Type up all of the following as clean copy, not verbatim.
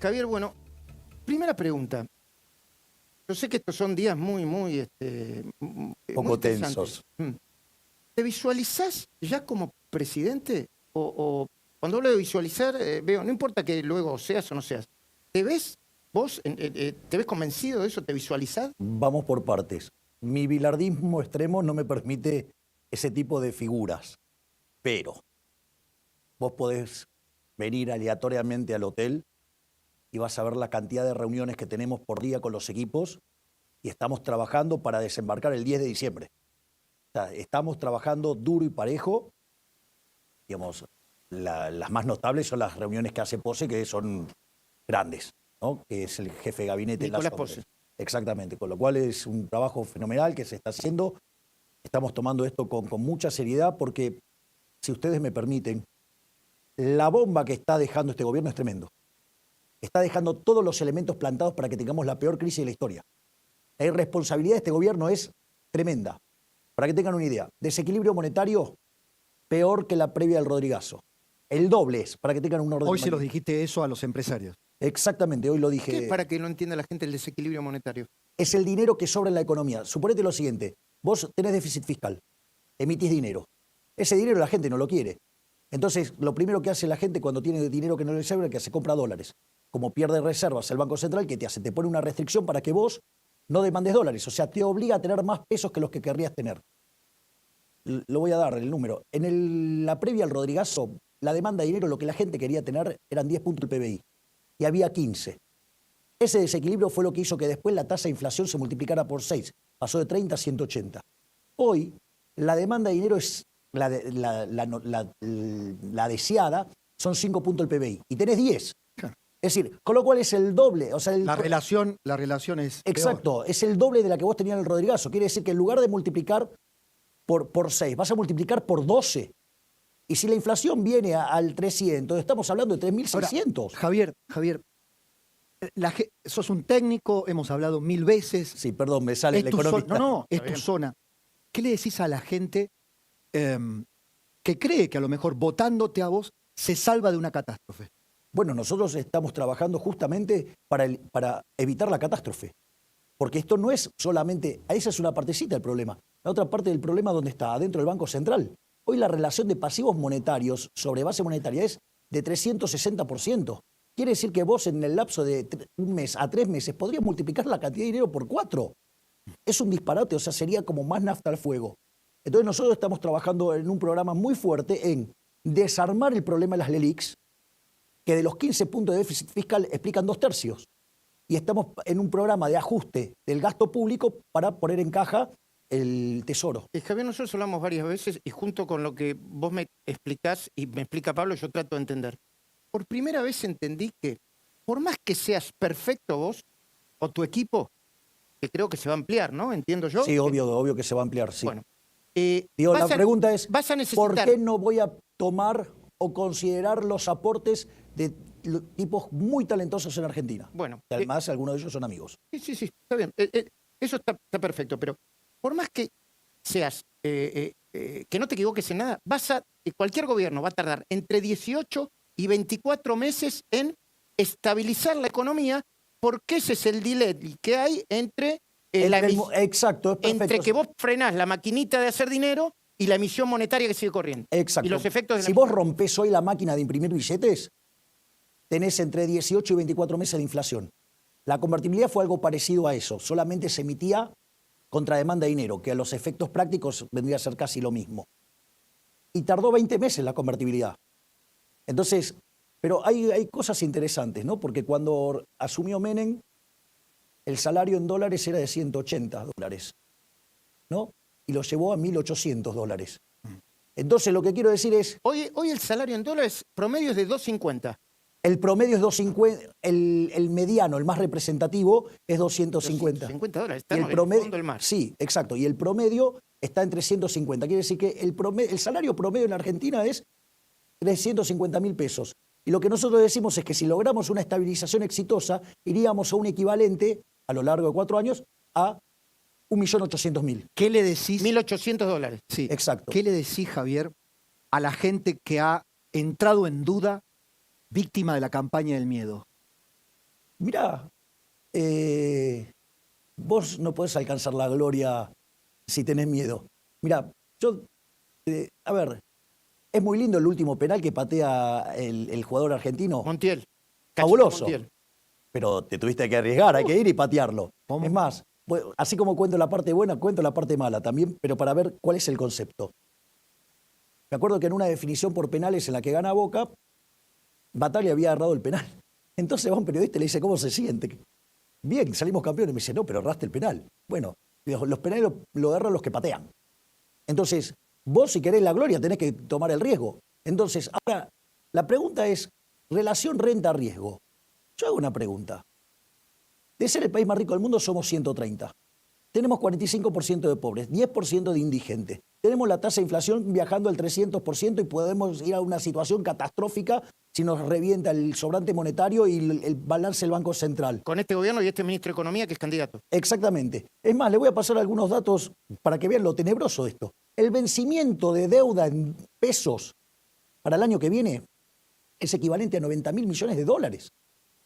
Javier, bueno, primera pregunta. Yo sé que estos son días muy Poco muy tensos. ¿Te visualizás ya como presidente? O cuando hablo de visualizar, veo, no importa que luego seas o no seas, ¿te ves vos, te ves convencido de eso? ¿Te visualizás? Vamos por partes. Mi bilardismo extremo no me permite ese tipo de figuras, pero vos podés venir aleatoriamente al hotel y vas a ver la cantidad de reuniones que tenemos por día con los equipos y estamos trabajando para desembarcar el 10 de diciembre. O sea, estamos trabajando duro y parejo. Digamos, las más notables son las reuniones que hace Pose, que son grandes, ¿no? Que es el jefe de gabinete Nicolás en la Pose. Exactamente, con lo cual es un trabajo fenomenal que se está haciendo. Estamos tomando esto con mucha seriedad porque, si ustedes me permiten, la bomba que está dejando este gobierno es tremendo. Está dejando todos los elementos plantados para que tengamos la peor crisis de la historia. La irresponsabilidad de este gobierno es tremenda. Para que tengan una idea, desequilibrio monetario peor que la previa del Rodrigazo. El doble es, para que tengan un orden de Hoy se los magnitud. dijiste eso a los empresarios. Exactamente, hoy lo ¿Qué dije. es para que no entienda la gente el desequilibrio monetario? Es el dinero que sobra en la economía. Suponete lo siguiente, vos tenés déficit fiscal, emitís dinero. Ese dinero la gente no lo quiere. Entonces, lo primero que hace la gente cuando tiene dinero que no le sobra es que se compra dólares. Como pierde reservas el Banco Central, ¿qué te hace? Te pone una restricción para que vos no demandes dólares. O sea, te obliga a tener más pesos que los que querrías tener. Lo voy a dar el número. En la previa al Rodrigazo, la demanda de dinero, lo que la gente quería tener eran 10 puntos del PBI. Y había 15. Ese desequilibrio fue lo que hizo que después la tasa de inflación se multiplicara por 6. Pasó de 30 a 180. Hoy, la demanda de dinero es la deseada, son 5 puntos del PBI. Y tenés 10. Claro. Es decir, con lo cual es el doble. O sea, La relación es exacto, es el doble de la que vos tenías en el Rodrigazo. Quiere decir que en lugar de multiplicar por 6, vas a multiplicar por 12. Y si la inflación viene al 300, estamos hablando de 3.600. Javier, sos un técnico, hemos hablado 1000 veces. Sí, perdón, me sale el economista. Es tu zona. ¿Qué le decís a la gente que cree que a lo mejor votándote a vos se salva de una catástrofe? Bueno, nosotros estamos trabajando justamente para evitar la catástrofe. Porque esto no es solamente, esa es una partecita del problema. La otra parte del problema, ¿dónde está? Adentro del Banco Central. Hoy la relación de pasivos monetarios sobre base monetaria es de 360%. Quiere decir que vos en el lapso de un mes a 3 meses podrías multiplicar la cantidad de dinero por 4. Es un disparate, o sea, sería como más nafta al fuego. Entonces nosotros estamos trabajando en un programa muy fuerte en desarmar el problema de las LELIQs, que de los 15 puntos de déficit fiscal explican 2/3. Y estamos en un programa de ajuste del gasto público para poner en caja el tesoro. Javier, nosotros hablamos varias veces y junto con lo que vos me explicás y me explica Pablo, yo trato de entender. Por primera vez entendí que por más que seas perfecto vos o tu equipo, que creo que se va a ampliar, ¿no? Entiendo yo. Sí, obvio que se va a ampliar, sí. Bueno, Digo, la pregunta es, vas a necesitar... ¿por qué no voy a tomar o considerar los aportes de tipos muy talentosos en Argentina? Bueno, además, algunos de ellos son amigos. Sí, está bien. Eso está perfecto, pero por más que seas, que no te equivoques en nada, cualquier gobierno va a tardar entre 18 y 24 meses en estabilizar la economía, porque ese es el delay que hay entre exacto, es perfecto. Entre que vos frenás la maquinita de hacer dinero y la emisión monetaria que sigue corriendo. Exacto. Y los efectos de si vos rompés hoy la máquina de imprimir billetes, tenés entre 18 y 24 meses de inflación. La convertibilidad fue algo parecido a eso. Solamente se emitía contra demanda de dinero, que a los efectos prácticos vendría a ser casi lo mismo. Y tardó 20 meses la convertibilidad. Entonces, pero hay cosas interesantes, ¿no? Porque cuando asumió Menem, el salario en dólares era de $180, ¿no? Y lo llevó a $1.800. Entonces, lo que quiero decir es... Hoy el salario en dólares promedio es de 2.50. El promedio es 250, el mediano, el más representativo, es 250. $250, y estamos el promedio, en el fondo del mar. Sí, exacto. Y el promedio está en 350. Quiere decir que el salario promedio en la Argentina es 350.000 pesos. Y lo que nosotros decimos es que si logramos una estabilización exitosa, iríamos a un equivalente, a lo largo de 4 años, a 1.800.000. ¿Qué le decís? $1.800. Sí, exacto. ¿Qué le decís, Javier, a la gente que ha entrado en duda víctima de la campaña del miedo? Mirá, vos no podés alcanzar la gloria si tenés miedo. Mirá, a ver, es muy lindo el último penal que patea el jugador argentino. Montiel. Fabuloso. Montiel. Pero te tuviste que arriesgar, hay que ir y patearlo. ¿Cómo? Es más, así como cuento la parte buena, cuento la parte mala también, pero para ver cuál es el concepto. Me acuerdo que en una definición por penales en la que gana Boca, Bataglia había errado el penal. Entonces va un periodista y le dice, ¿cómo se siente? Bien, salimos campeones. Me dice, no, pero erraste el penal. Bueno, los penales lo erran los que patean. Entonces, vos si querés la gloria tenés que tomar el riesgo. Entonces, ahora, la pregunta es, relación renta-riesgo. Yo hago una pregunta. De ser el país más rico del mundo somos 130. Tenemos 45% de pobres, 10% de indigentes. Tenemos la tasa de inflación viajando al 300% y podemos ir a una situación catastrófica si nos revienta el sobrante monetario y el balance del Banco Central. Con este gobierno y este ministro de Economía que es candidato. Exactamente. Es más, le voy a pasar algunos datos para que vean lo tenebroso de esto. El vencimiento de deuda en pesos para el año que viene es equivalente a 90.000 millones de dólares.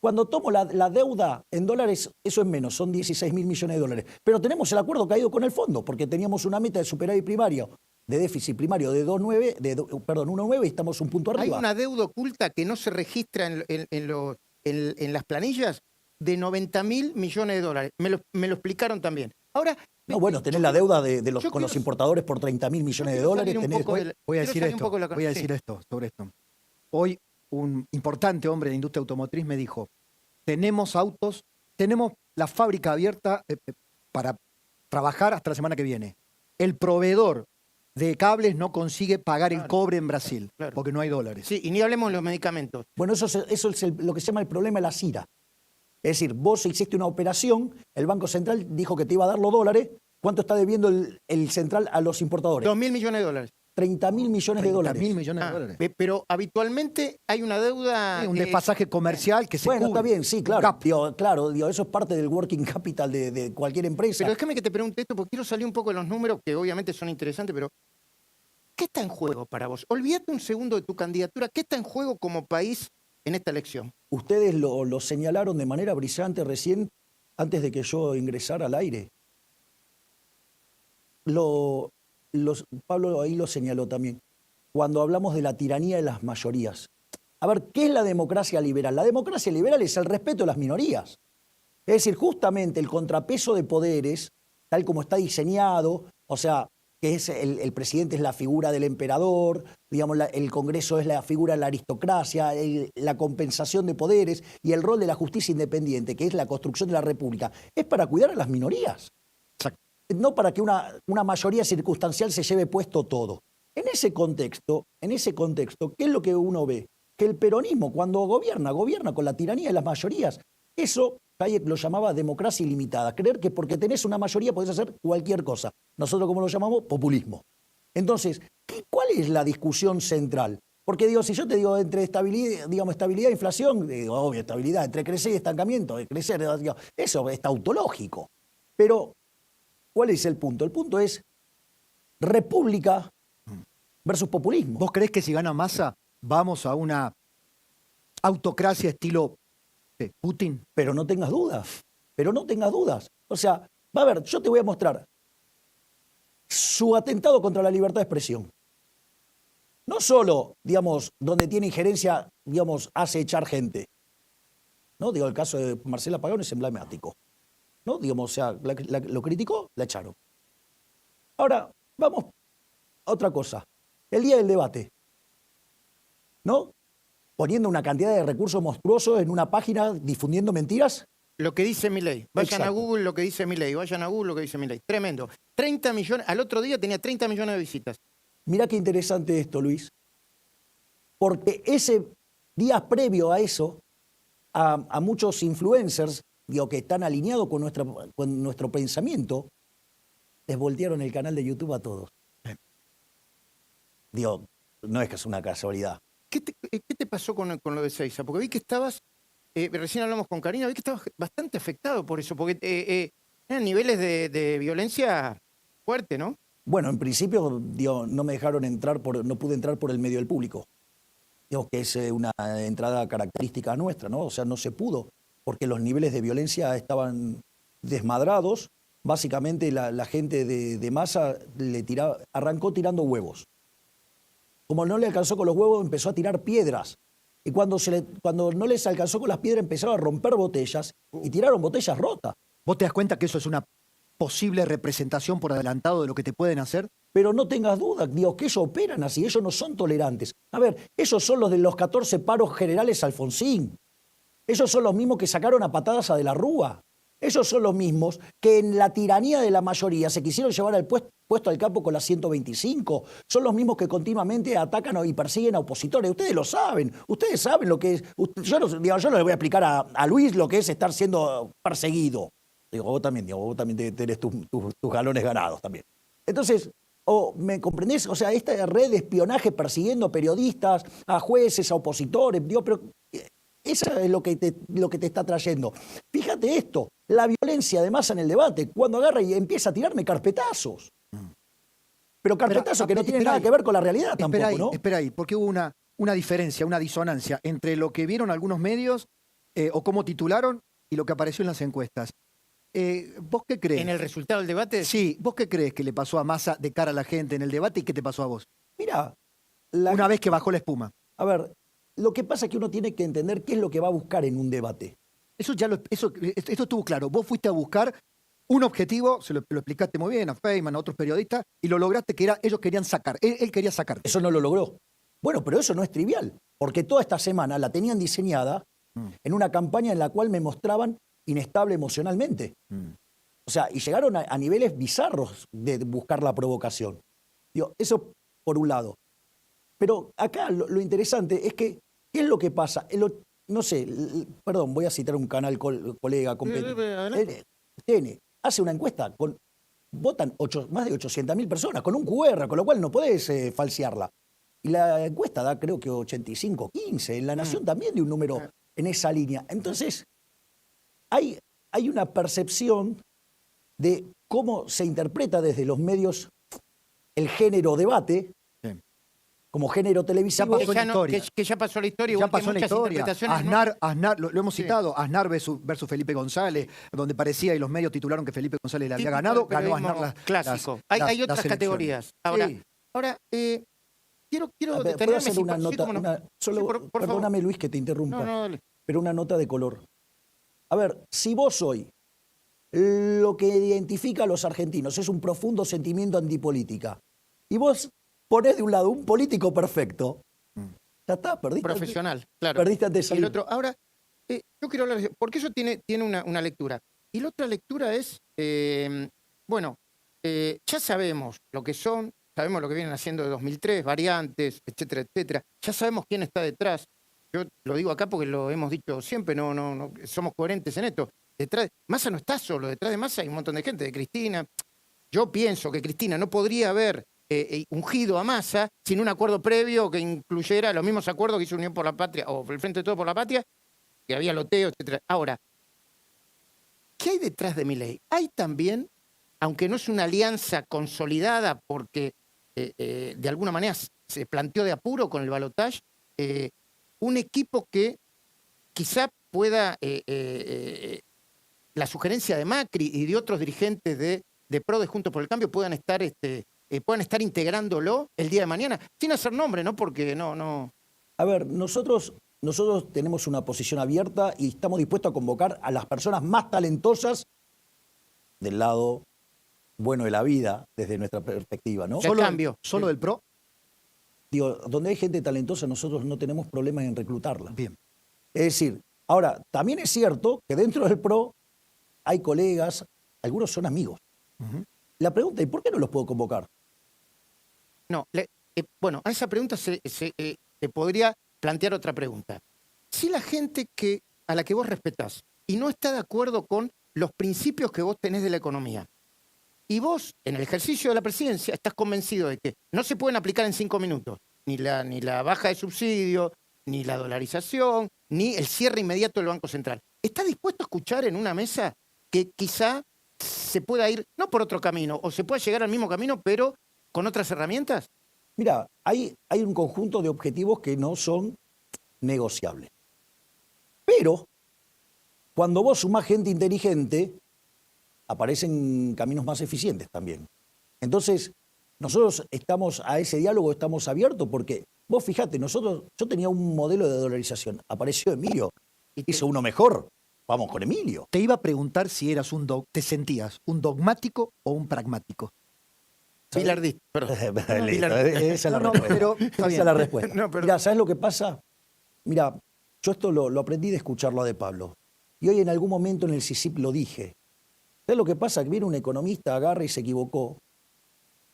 Cuando tomo la deuda en dólares, eso es menos, son 16.000 millones de dólares. Pero tenemos el acuerdo caído con el fondo, porque teníamos una meta de superávit primario, de déficit primario de 1,9 y estamos un punto arriba. Hay una deuda oculta que no se registra en las planillas de 90.000 millones de dólares. Me lo explicaron también. Ahora, No, bueno, tenés la deuda con los importadores por 30.000 millones de dólares. Voy a decir esto sobre esto. Hoy un importante hombre de la industria automotriz me dijo, tenemos autos, tenemos la fábrica abierta para trabajar hasta la semana que viene. El proveedor de cables no consigue pagar el cobre en Brasil, porque no hay dólares. Sí, y ni hablemos de los medicamentos. Bueno, eso es lo que se llama el problema de la CIRA. Es decir, vos hiciste una operación, el Banco Central dijo que te iba a dar los dólares. ¿Cuánto está debiendo el Central a los importadores? 2.000 millones de dólares. 30.000 millones de dólares. 30.000 millones de dólares. Pero habitualmente hay una deuda... Sí, un desfasaje comercial que se Bueno, cubre. está bien, sí, claro. Digo, eso es parte del working capital de cualquier empresa. Pero déjame que te pregunte esto, porque quiero salir un poco de los números, que obviamente son interesantes, pero ¿qué está en juego para vos? Olvídate un segundo de tu candidatura. ¿Qué está en juego como país en esta elección? Ustedes lo señalaron de manera brillante recién, antes de que yo ingresara al aire. Pablo ahí lo señaló también. Cuando hablamos de la tiranía de las mayorías. A ver, ¿qué es la democracia liberal? La democracia liberal es el respeto de las minorías. Es decir, justamente el contrapeso de poderes, tal como está diseñado, o sea, que es el presidente es la figura del emperador, digamos, el Congreso es la figura de la aristocracia, la compensación de poderes y el rol de la justicia independiente, que es la construcción de la república, es para cuidar a las minorías. Exacto. No para que una mayoría circunstancial se lleve puesto todo. En ese contexto, ¿qué es lo que uno ve? Que el peronismo, cuando gobierna con la tiranía de las mayorías. Eso Hayek lo llamaba democracia ilimitada. Creer que porque tenés una mayoría podés hacer cualquier cosa. Nosotros, como lo llamamos, populismo. Entonces, ¿cuál es la discusión central? Porque digo, si yo te digo entre estabilidad e inflación, digo, obvio, estabilidad, entre crecer y estancamiento, digo, eso es tautológico. Pero, ¿cuál es el punto? El punto es república versus populismo. ¿Vos creés que si gana Massa vamos a una autocracia estilo Putin? Pero no tengas dudas. O sea, va a ver, yo te voy a mostrar su atentado contra la libertad de expresión. No solo, digamos, donde tiene injerencia, digamos, hace echar gente. ¿No? Digo, el caso de Marcela Pagano es emblemático. ¿No? Digamos, o sea, lo criticó, la echaron. Ahora, vamos a otra cosa. El día del debate, ¿no? Poniendo una cantidad de recursos monstruosos en una página difundiendo mentiras. Lo que dice Milei. Vayan Exacto. a Google lo que dice Milei. Vayan a Google lo que dice Milei. Tremendo. 30 millones. Al otro día tenía 30 millones de visitas. Mirá qué interesante esto, Luis. Porque ese día previo a eso, a muchos influencers, digo, que están alineados con nuestro pensamiento, les voltearon el canal de YouTube a todos. Digo, no es que es una casualidad. ¿Qué te pasó con lo de Seiza? Porque vi que estabas, recién hablamos con Karina, vi que estabas bastante afectado por eso, porque eran niveles de violencia fuerte, ¿no? Bueno, en principio, digo, no me dejaron entrar, no pude entrar por el medio del público. Digamos que es una entrada característica nuestra, ¿no? O sea, no se pudo, porque los niveles de violencia estaban desmadrados. Básicamente la gente de Massa arrancó tirando huevos. Como no le alcanzó con los huevos, empezó a tirar piedras. Y cuando no les alcanzó con las piedras, empezaron a romper botellas y tiraron botellas rotas. ¿Vos te das cuenta que eso es una posible representación por adelantado de lo que te pueden hacer? Pero no tengas duda, digo, que ellos operan así, ellos no son tolerantes. A ver, ellos son los de los 14 paros generales Alfonsín. Ellos son los mismos que sacaron a patadas a De la Rúa. Ellos son los mismos que en la tiranía de la mayoría se quisieron llevar al puesto al campo con la 125. Son los mismos que continuamente atacan y persiguen a opositores. Ustedes lo saben. Ustedes saben lo que es. Yo no les voy a explicar a Luis lo que es estar siendo perseguido. Vos también tenés tus galones ganados también. Entonces, ¿me comprendés? O sea, esta red de espionaje persiguiendo periodistas, a jueces, a opositores, pero eso es lo que te está trayendo. Fíjate esto, la violencia de Massa en el debate, cuando agarra y empieza a tirarme carpetazos. Pero carpetazos que no tienen nada que ver con la realidad tampoco, ¿no? Espera ahí, porque hubo una diferencia, una disonancia entre lo que vieron algunos medios o cómo titularon y lo que apareció en las encuestas. ¿Vos qué crees? ¿En el resultado del debate? Sí, ¿vos qué crees que le pasó a Massa de cara a la gente en el debate y qué te pasó a vos? Mira, una vez que bajó la espuma. A ver, lo que pasa es que uno tiene que entender qué es lo que va a buscar en un debate. Esto estuvo claro. Vos fuiste a buscar un objetivo, se lo explicaste muy bien a Feynman, a otros periodistas, y lo lograste que ellos querían sacar. Él quería sacarte. Eso no lo logró. Bueno, pero eso no es trivial, porque toda esta semana la tenían diseñada en una campaña en la cual me mostraban inestable emocionalmente. O sea, y llegaron a niveles bizarros de buscar la provocación. Digo, eso por un lado. Pero acá lo interesante es que, ¿qué es lo que pasa? No sé, perdón, voy a citar un canal colega, TN, hace una encuesta, votan más de 800.000 personas con un QR, con lo cual no podés falsearla. Y la encuesta da creo que 85-15, en La Nación también de un número en esa línea. Entonces, hay una percepción de cómo se interpreta desde los medios el género debate, como género televisivo. Que ya pasó la historia. Ya pasó la historia. Aznar, lo hemos Sí. citado, Aznar versus Felipe González, donde parecía y los medios titularon que Felipe González le había ganado, ganó Aznar clásico. Hay otras categorías. Ahora, Sí. quiero ¿Puedo hacer una sí, nota? cómo no. Por Perdóname, favor. Luis, que te interrumpa. No, dale. Pero una nota de color. A ver, si vos hoy lo que identifica a los argentinos es un profundo sentimiento antipolítica, y vos ponés de un lado un político perfecto, ya está, perdiste. Profesional, claro. Perdiste antes de Y salir. el otro, ahora, yo quiero hablar de eso, porque eso tiene una lectura. Y la otra lectura es, ya sabemos lo que son, sabemos lo que vienen haciendo de 2003, variantes, etcétera, etcétera. Ya sabemos quién está detrás. Yo lo digo acá porque lo hemos dicho siempre, no somos coherentes en esto. Massa no está solo, detrás de Massa hay un montón de gente, de Cristina. Yo pienso que Cristina no podría haber ungido a Massa sin un acuerdo previo que incluyera los mismos acuerdos que hizo Unión por la Patria o el Frente de Todos por la Patria, que había loteo, etcétera. Ahora, ¿qué hay detrás de Milei? Hay también, aunque no es una alianza consolidada porque de alguna manera se planteó de apuro con el balotaje, un equipo que quizá pueda, la sugerencia de Macri y de otros dirigentes de PRO de Juntos por el Cambio puedan estar integrándolo el día de mañana, sin hacer nombre, ¿no? Porque no. A ver, nosotros tenemos una posición abierta y estamos dispuestos a convocar a las personas más talentosas del lado bueno de la vida, desde nuestra perspectiva, ¿no? ¿Solo del PRO? Digo, donde hay gente talentosa, nosotros no tenemos problema en reclutarla. Bien. Es decir, ahora, también es cierto que dentro del PRO hay colegas, algunos son amigos. La pregunta es, ¿por qué no los puedo convocar? No, a esa pregunta se podría plantear otra pregunta. Si la gente a la que vos respetás y no está de acuerdo con los principios que vos tenés de la economía, y vos, en el ejercicio de la presidencia, estás convencido de que no se pueden aplicar en 5 minutos ni la baja de subsidio, ni la dolarización, ni el cierre inmediato del Banco Central, ¿estás dispuesto a escuchar en una mesa que quizá se pueda ir, no por otro camino, o se pueda llegar al mismo camino, pero con otras herramientas? Mira, hay un conjunto de objetivos que no son negociable. Pero, cuando vos sumás gente inteligente, aparecen caminos más eficientes también. Entonces, nosotros estamos a ese diálogo, estamos abiertos, porque vos fijate, yo tenía un modelo de dolarización, apareció Emilio, hizo uno mejor, vamos con Emilio. Te iba a preguntar si te sentías un dogmático o un pragmático. Bilardista, perdón. Esa es la respuesta. Esa es la respuesta. Mirá, ¿sabes lo que pasa? Mira, yo esto lo aprendí de escucharlo a De Pablo. Y hoy en algún momento en el CICIP lo dije. ¿Sabes lo que pasa? Que viene un economista, agarra y se equivocó.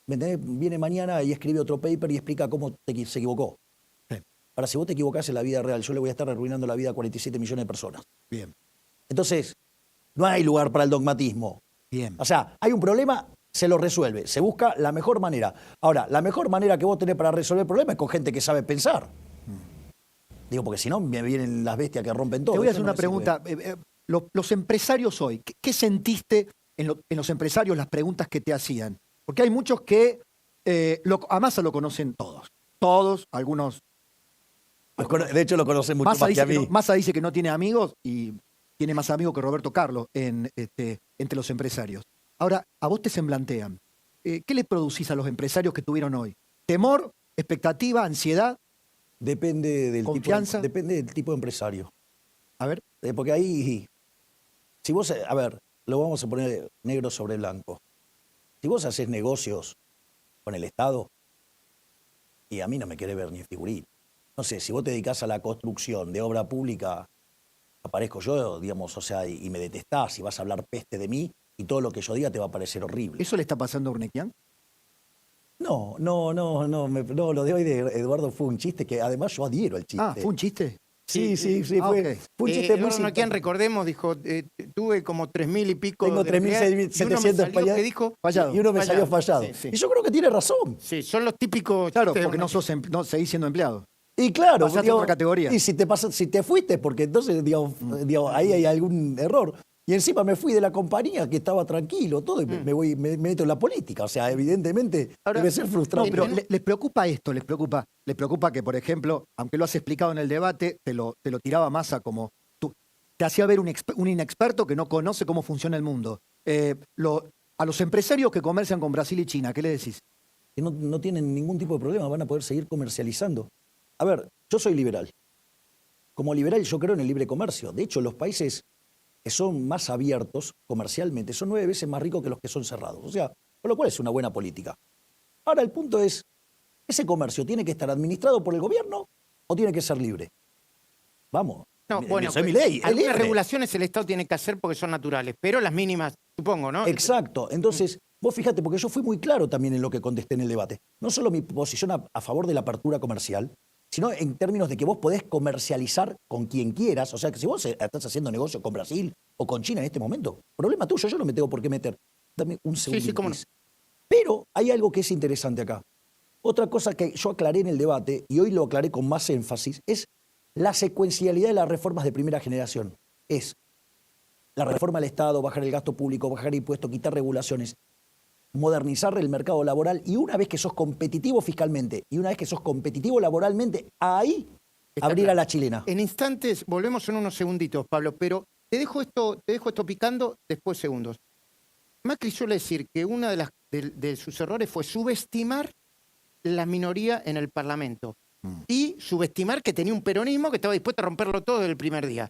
¿Me entendés? Viene mañana y escribe otro paper y explica cómo se equivocó. Sí. Ahora, si vos te equivocás en la vida real, yo le voy a estar arruinando la vida a 47 millones de personas. Bien. Entonces, no hay lugar para el dogmatismo. Bien. O sea, hay un problema, se lo resuelve. Se busca la mejor manera. Ahora, la mejor manera que vos tenés para resolver el problema es con gente que sabe pensar. Digo, porque si no, me vienen las bestias que rompen todo. Te voy a hacer una pregunta. Los empresarios hoy, ¿qué sentiste en los empresarios las preguntas que te hacían? Porque hay muchos que a Massa lo conocen todos. Todos, algunos. De hecho, lo conocen mucho más que a mí. Massa dice que no tiene amigos y tiene más amigos que Roberto Carlos entre los empresarios. Ahora, a vos te semblantean. ¿Qué le producís a los empresarios que tuvieron hoy? ¿Temor, expectativa, ansiedad? Depende del ¿Confianza? Depende del tipo de empresario. A ver. Porque ahí, si vos, a ver, lo vamos a poner negro sobre blanco. Si vos haces negocios con el Estado, y a mí no me querés ver ni figurín. No sé, si vos te dedicás a la construcción de obra pública, aparezco yo, digamos, o sea, y me detestás y vas a hablar peste de mí, y todo lo que yo diga te va a parecer horrible. ¿Eso le está pasando a Urnequian? No, lo de hoy de Eduardo fue un chiste que además yo adhiero al chiste. Ah, ¿fue un chiste? Sí, fue un chiste muy Urnequian, recordemos, dijo, tuve como 3.000 y pico. Tengo 3.700 fallados. Y uno me salió fallado. Sí. Y yo creo que tiene razón. Sí, son los típicos. Claro, porque no seguís siendo empleado. Y claro, pasaste a otra categoría. Y si te fuiste, porque entonces, digamos, ahí hay algún error. Y encima me fui de la compañía, que estaba tranquilo, todo, y me meto en la política. O sea, evidentemente debe ser frustrante. No, pero les preocupa esto, les preocupa que, por ejemplo, aunque lo has explicado en el debate, te lo tiraba Massa como tú, te hacía ver un inexperto que no conoce cómo funciona el mundo. A los empresarios que comercian con Brasil y China, ¿qué le decís? Que no tienen ningún tipo de problema, van a poder seguir comercializando. A ver, yo soy liberal. Como liberal yo creo en el libre comercio. De hecho, los países que son más abiertos comercialmente son 9 veces más ricos que los que son cerrados. O sea, con lo cual es una buena política. Ahora el punto es, ¿ese comercio tiene que estar administrado por el gobierno o tiene que ser libre? Vamos. No, bueno, soy mi ley. Algunas regulaciones el Estado tiene que hacer porque son naturales, pero las mínimas, supongo, ¿no? Exacto. Entonces, vos fíjate, porque yo fui muy claro también en lo que contesté en el debate. No solo mi posición a favor de la apertura comercial, sino en términos de que vos podés comercializar con quien quieras. O sea, que si vos estás haciendo negocio con Brasil o con China en este momento, problema tuyo, yo no me tengo por qué meter. Dame un segundo. Sí, cómo no. Pero hay algo que es interesante acá. Otra cosa que yo aclaré en el debate, y hoy lo aclaré con más énfasis, es la secuencialidad de las reformas de primera generación. Es la reforma del Estado, bajar el gasto público, bajar impuestos, quitar regulaciones, modernizar el mercado laboral, y una vez que sos competitivo fiscalmente y una vez que sos competitivo laboralmente, ahí abrir a la chilena. En instantes, volvemos en unos segunditos, Pablo, pero te dejo esto picando después segundos. Macri suele decir que uno de sus errores fue subestimar la minoría en el Parlamento y subestimar que tenía un peronismo que estaba dispuesto a romperlo todo desde el primer día.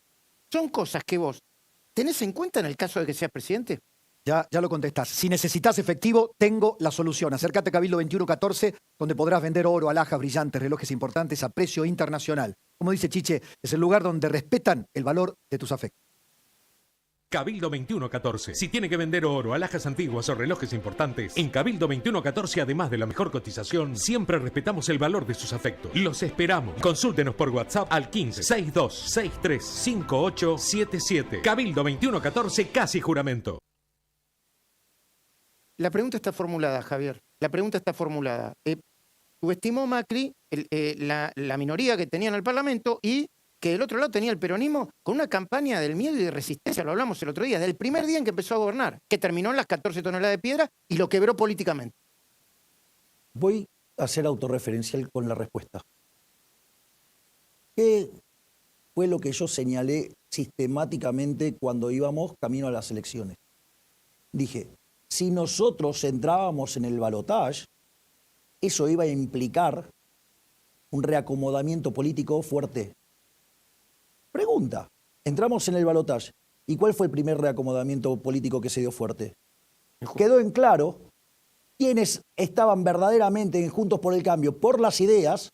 ¿Son cosas que vos tenés en cuenta en el caso de que seas presidente? Ya lo contestás. Si necesitas efectivo, tengo la solución. Acércate a Cabildo 2114, donde podrás vender oro, alhajas, brillantes, relojes importantes a precio internacional. Como dice Chiche, es el lugar donde respetan el valor de tus afectos. Cabildo 2114. Si tiene que vender oro, alhajas antiguas o relojes importantes, en Cabildo 2114, además de la mejor cotización, siempre respetamos el valor de sus afectos. Los esperamos. Consúltenos por WhatsApp al 15 62 63 5877. Cabildo 2114, casi juramento. La pregunta está formulada, Javier. La pregunta está formulada. Subestimó Macri la minoría que tenía en el Parlamento y que del otro lado tenía el peronismo con una campaña del miedo y de resistencia, lo hablamos el otro día, del primer día en que empezó a gobernar, que terminó en las 14 toneladas de piedra y lo quebró políticamente. Voy a ser autorreferencial con la respuesta. ¿Qué fue lo que yo señalé sistemáticamente cuando íbamos camino a las elecciones. Dije, si nosotros entrábamos en el balotaje, eso iba a implicar un reacomodamiento político fuerte. Pregunta, entramos en el balotaje, ¿y cuál fue el primer reacomodamiento político que se dio fuerte? Quedó en claro quiénes estaban verdaderamente en Juntos por el Cambio por las ideas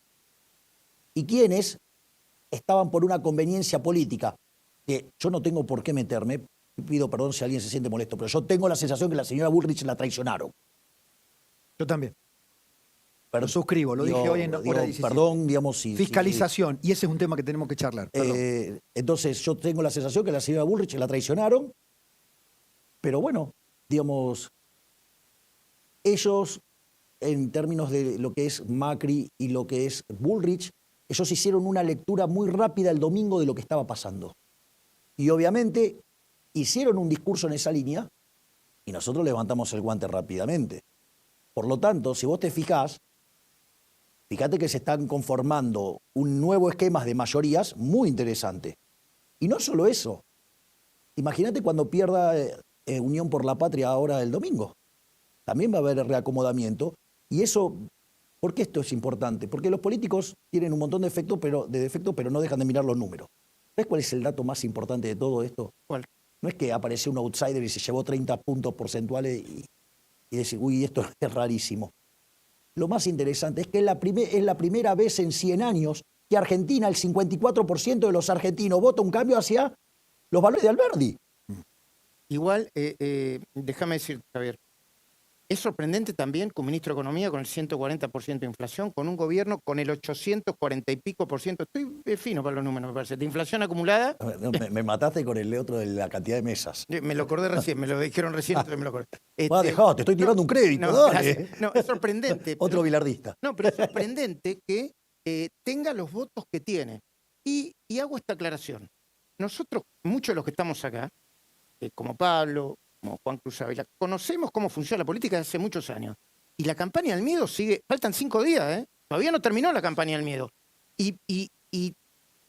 y quiénes estaban por una conveniencia política, que yo no tengo por qué meterme, pido perdón si alguien se siente molesto, pero yo tengo la sensación que la señora Bullrich la traicionaron. Yo también. Lo suscribo, lo dije hoy en hora 17. Perdón, digamos, sí. Fiscalización, y ese es un tema que tenemos que charlar. Entonces, yo tengo la sensación que la señora Bullrich la traicionaron, pero bueno, digamos, ellos, en términos de lo que es Macri y lo que es Bullrich, ellos hicieron una lectura muy rápida el domingo de lo que estaba pasando. Y obviamente hicieron un discurso en esa línea y nosotros levantamos el guante rápidamente. Por lo tanto, si vos te fijás, fíjate que se están conformando un nuevo esquema de mayorías muy interesante. Y no solo eso. Imagínate cuando pierda Unión por la Patria ahora el domingo. También va a haber reacomodamiento. Y eso, ¿por qué esto es importante? Porque los políticos tienen un montón de defectos, pero no dejan de mirar los números. ¿Sabes cuál es el dato más importante de todo esto? ¿Cuál? No es que apareció un outsider y se llevó 30 puntos porcentuales y decir, uy, esto es rarísimo. Lo más interesante es que es la primera vez en 100 años que Argentina, el 54% de los argentinos vota un cambio hacia los valores de Alberdi. Igual, déjame decir, Javier, es sorprendente también que un ministro de Economía con el 140% de inflación, con un gobierno con el 840 y pico por ciento, estoy fino para los números, me parece, de inflación acumulada. Me mataste con el otro de la cantidad de mesas. Me lo acordé recién, me lo dijeron recién, entonces me lo acordé. Dejá, te estoy tirando un crédito, dale. No, es sorprendente. Otro bilardista. No, pero es sorprendente que tenga los votos que tiene. Y hago esta aclaración. Nosotros, muchos de los que estamos acá, como Pablo, como Juan Cruz Ávila, conocemos cómo funciona la política desde hace muchos años. Y la campaña del miedo sigue, faltan 5 días, ¿eh? Todavía no terminó la campaña del miedo. Y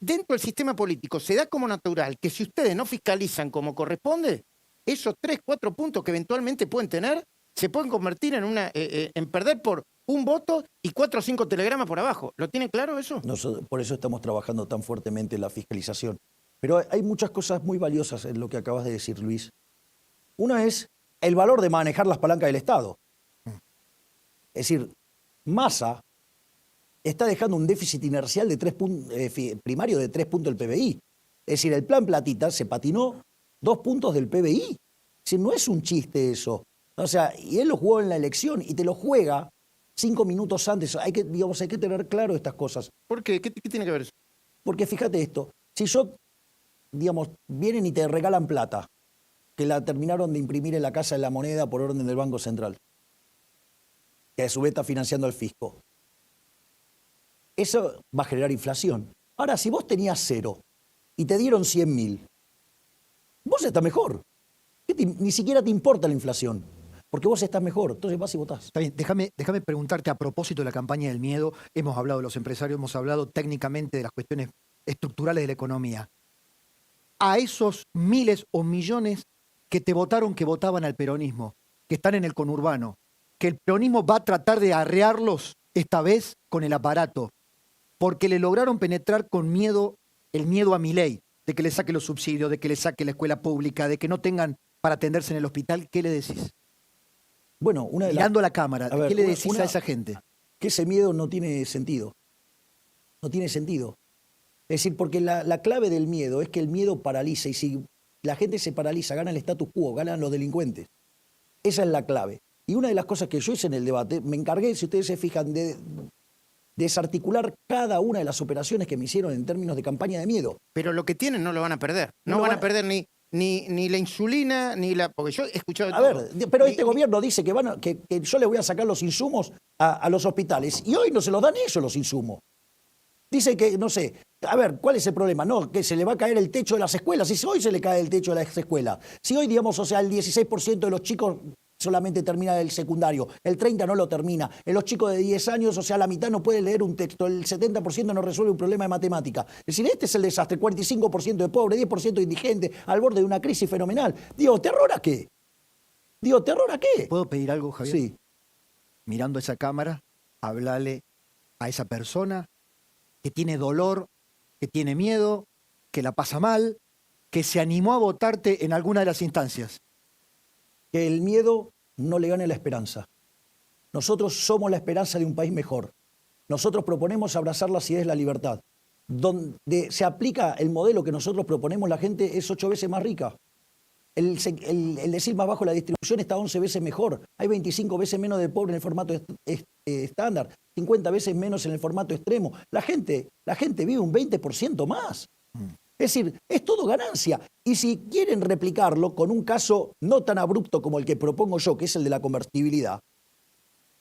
dentro del sistema político se da como natural que si ustedes no fiscalizan como corresponde, esos 3, 4 puntos que eventualmente pueden tener, se pueden convertir en perder por un voto y 4 o 5 telegramas por abajo. ¿Lo tienen claro eso? Por eso estamos trabajando tan fuertemente en la fiscalización. Pero hay muchas cosas muy valiosas en lo que acabas de decir, Luis. Una es el valor de manejar las palancas del Estado. Es decir, Massa está dejando un déficit inercial de primario de 3 puntos del PBI. Es decir, el plan Platita se patinó 2 puntos del PBI. Es decir, no es un chiste eso. O sea, y él lo jugó en la elección y te lo juega 5 minutos antes. Hay que tener claro estas cosas. ¿Por qué? ¿Qué tiene que ver eso? Porque fíjate esto, si vienen y te regalan plata, que la terminaron de imprimir en la Casa de la Moneda por orden del Banco Central, que a su vez está financiando al fisco. Eso va a generar inflación. Ahora, si vos tenías 0 y te dieron 100.000, vos estás mejor. Ni siquiera te importa la inflación, porque vos estás mejor, entonces vas y votás. Está bien, déjame preguntarte a propósito de la campaña del miedo. Hemos hablado de los empresarios, hemos hablado técnicamente de las cuestiones estructurales de la economía. A esos miles o millones que te votaron, que votaban al peronismo, que están en el conurbano, que el peronismo va a tratar de arrearlos esta vez con el aparato, porque le lograron penetrar con miedo, el miedo a Milei, de que le saque los subsidios, de que le saque la escuela pública, de que no tengan para atenderse en el hospital. ¿Qué le decís? Bueno, mirando a la cámara, ¿qué le decís a esa gente? Que ese miedo no tiene sentido. No tiene sentido. Es decir, porque la clave del miedo es que el miedo paraliza, y si la gente se paraliza, gana el status quo, ganan los delincuentes. Esa es la clave. Y una de las cosas que yo hice en el debate, me encargué, si ustedes se fijan, de desarticular cada una de las operaciones que me hicieron en términos de campaña de miedo. Pero lo que tienen no lo van a perder. No van a perder ni la insulina, ni la... Porque yo he escuchado... A ver, pero este gobierno dice que yo le voy a sacar los insumos a los hospitales, y hoy no se los dan ellos los insumos. Dice que, no sé, a ver, ¿cuál es el problema? No, que se le va a caer el techo de las escuelas. Si hoy se le cae el techo de las escuelas, si hoy, digamos, o sea, el 16% de los chicos solamente termina el secundario, el 30% no lo termina, en los chicos de 10 años, o sea, la mitad no puede leer un texto, el 70% no resuelve un problema de matemática. Es decir, este es el desastre, 45% de pobres, 10% de indigentes, al borde de una crisis fenomenal. Digo, ¿terror a qué? Digo, ¿terror a qué? ¿Puedo pedir algo, Javier? Sí. Mirando a esa cámara, hablarle a esa persona que tiene dolor, que tiene miedo, que la pasa mal, que se animó a votarte en alguna de las instancias. Que el miedo no le gane a la esperanza. Nosotros somos la esperanza de un país mejor. Nosotros proponemos abrazar las ideas de la libertad. Donde se aplica el modelo que nosotros proponemos, la gente es 8 veces más rica. El decil más bajo de la distribución está 11 veces mejor. Hay 25 veces menos de pobre en el formato estándar, 50 veces menos en el formato extremo. La gente vive un 20% más. Es decir, es todo ganancia. Y si quieren replicarlo con un caso no tan abrupto como el que propongo yo, que es el de la convertibilidad,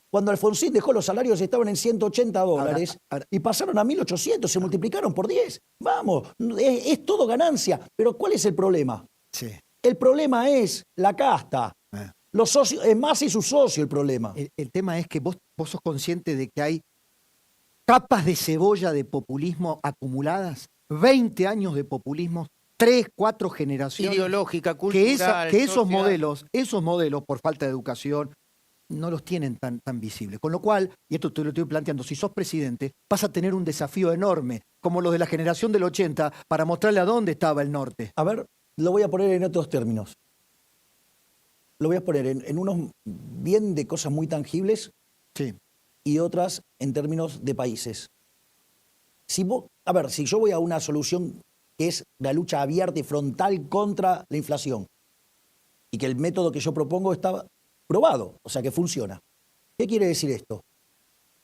cuando Alfonsín dejó los salarios estaban en $180 y pasaron a 1.800, se multiplicaron por 10. Vamos, es todo ganancia. Pero ¿cuál es el problema? Sí. El problema es la casta. Los socios, es más y su socio el problema. El tema es que vos sos consciente de que hay capas de cebolla de populismo acumuladas, 20 años de populismo, 3, 4 generaciones. Ideológica, cultural, que esos modelos, por falta de educación, no los tienen tan visibles. Con lo cual, y esto te lo estoy planteando, si sos presidente, vas a tener un desafío enorme, como los de la generación del 80, para mostrarle a dónde estaba el norte. A ver, lo voy a poner en otros términos. Lo voy a poner en unos bien de cosas muy tangibles, sí, y otras en términos de países. Si yo voy a una solución que es la lucha abierta y frontal contra la inflación, y que el método que yo propongo está probado, o sea que funciona. ¿Qué quiere decir esto?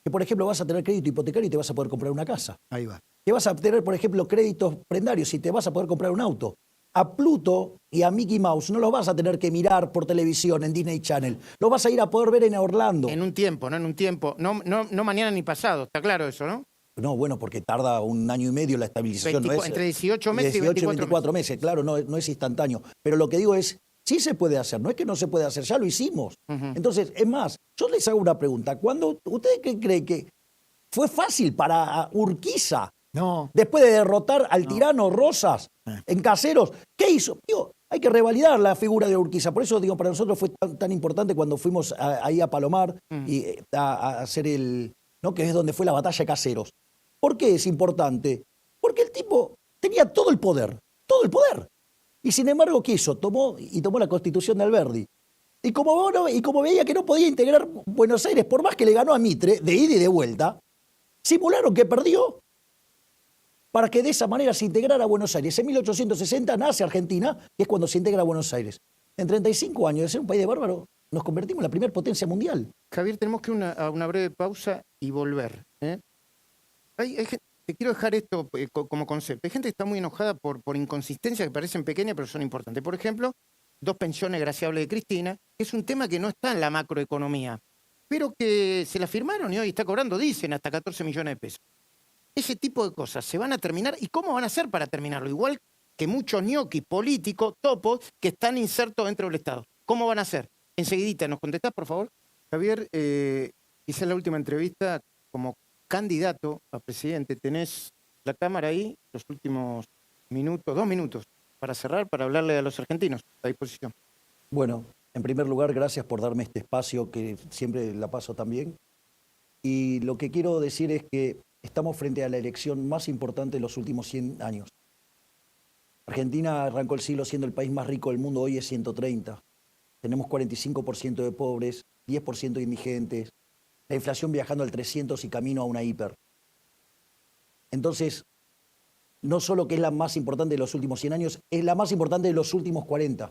Que, por ejemplo, vas a tener crédito hipotecario y te vas a poder comprar una casa. Ahí va. Que vas a tener, por ejemplo, créditos prendarios y te vas a poder comprar un auto. A Pluto y a Mickey Mouse no los vas a tener que mirar por televisión en Disney Channel. Los vas a ir a poder ver en Orlando. En un tiempo. No mañana ni pasado. Está claro eso, ¿no? No, bueno, porque tarda 1 año y medio la estabilización. No es, entre 18 meses 18 y 24 meses. Claro, no es instantáneo. Pero lo que digo es, sí se puede hacer. No es que no se puede hacer, ya lo hicimos. Entonces, es más, yo les hago una pregunta. ¿Ustedes creen que fue fácil para Urquiza? No. Después de derrotar al tirano Rosas en Caseros, ¿qué hizo? Digo, hay que revalidar la figura de Urquiza. Por eso, digo, para nosotros fue tan importante cuando fuimos ahí a Palomar y a hacer ¿no? Que es donde fue la batalla de Caseros. ¿Por qué es importante? Porque el tipo tenía todo el poder. Y sin embargo, ¿qué hizo? Tomó la Constitución de Alberdi. Y como veía que no podía integrar Buenos Aires, por más que le ganó a Mitre, de ida y de vuelta, simularon que perdió para que de esa manera se integrara a Buenos Aires. En 1860 nace Argentina, que es cuando se integra a Buenos Aires. En 35 años de ser un país de bárbaros, nos convertimos en la primera potencia mundial. Javier, tenemos que ir a una breve pausa y volver. Hay gente, te quiero dejar esto como concepto. Hay gente que está muy enojada por inconsistencias que parecen pequeñas, pero son importantes. Por ejemplo, 2 pensiones graciables de Cristina, que es un tema que no está en la macroeconomía, pero que se la firmaron y hoy está cobrando, dicen, hasta 14 millones de pesos. Ese tipo de cosas se van a terminar. ¿Y cómo van a hacer para terminarlo? Igual que muchos ñoquis políticos, topos, que están insertos dentro del Estado. ¿Cómo van a hacer? Enseguidita, ¿nos contestás, por favor? Javier, hice la última entrevista como candidato a presidente. Tenés la cámara ahí, los últimos minutos, 2 minutos, para cerrar, para hablarle a los argentinos. A disposición. Bueno, en primer lugar, gracias por darme este espacio que siempre la paso tan bien. Y lo que quiero decir es que estamos frente a la elección más importante de los últimos 100 años. Argentina arrancó el siglo siendo el país más rico del mundo, hoy es 130. Tenemos 45% de pobres, 10% de indigentes, la inflación viajando al 300 y camino a una hiper. Entonces, no solo que es la más importante de los últimos 100 años, es la más importante de los últimos 40.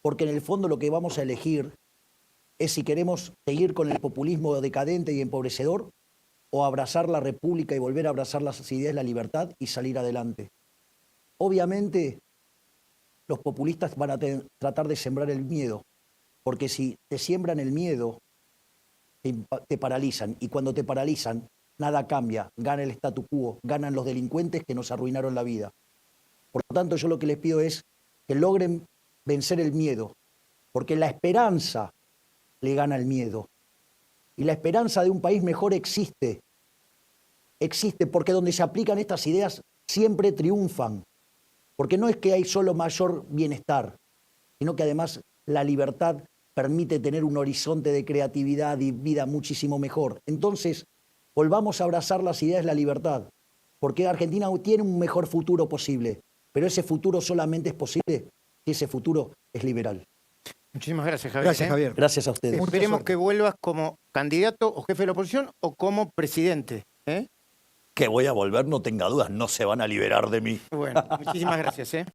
Porque en el fondo lo que vamos a elegir es si queremos seguir con el populismo decadente y empobrecedor o abrazar la república y volver a abrazar las ideas de la libertad y salir adelante. Obviamente, los populistas van a tratar de sembrar el miedo, porque si te siembran el miedo, te paralizan, y cuando te paralizan, nada cambia, gana el statu quo, ganan los delincuentes que nos arruinaron la vida. Por lo tanto, yo lo que les pido es que logren vencer el miedo, porque la esperanza le gana el miedo. Y la esperanza de un país mejor existe. Existe porque donde se aplican estas ideas siempre triunfan. Porque no es que hay solo mayor bienestar, sino que además la libertad permite tener un horizonte de creatividad y vida muchísimo mejor. Entonces, volvamos a abrazar las ideas de la libertad, porque Argentina tiene un mejor futuro posible, pero ese futuro solamente es posible si ese futuro es liberal. Muchísimas gracias, Javier. Gracias, Javier. Gracias a ustedes. Esperemos que vuelvas como candidato o jefe de la oposición o como presidente. Que voy a volver, no tenga dudas, no se van a liberar de mí. Bueno, muchísimas gracias.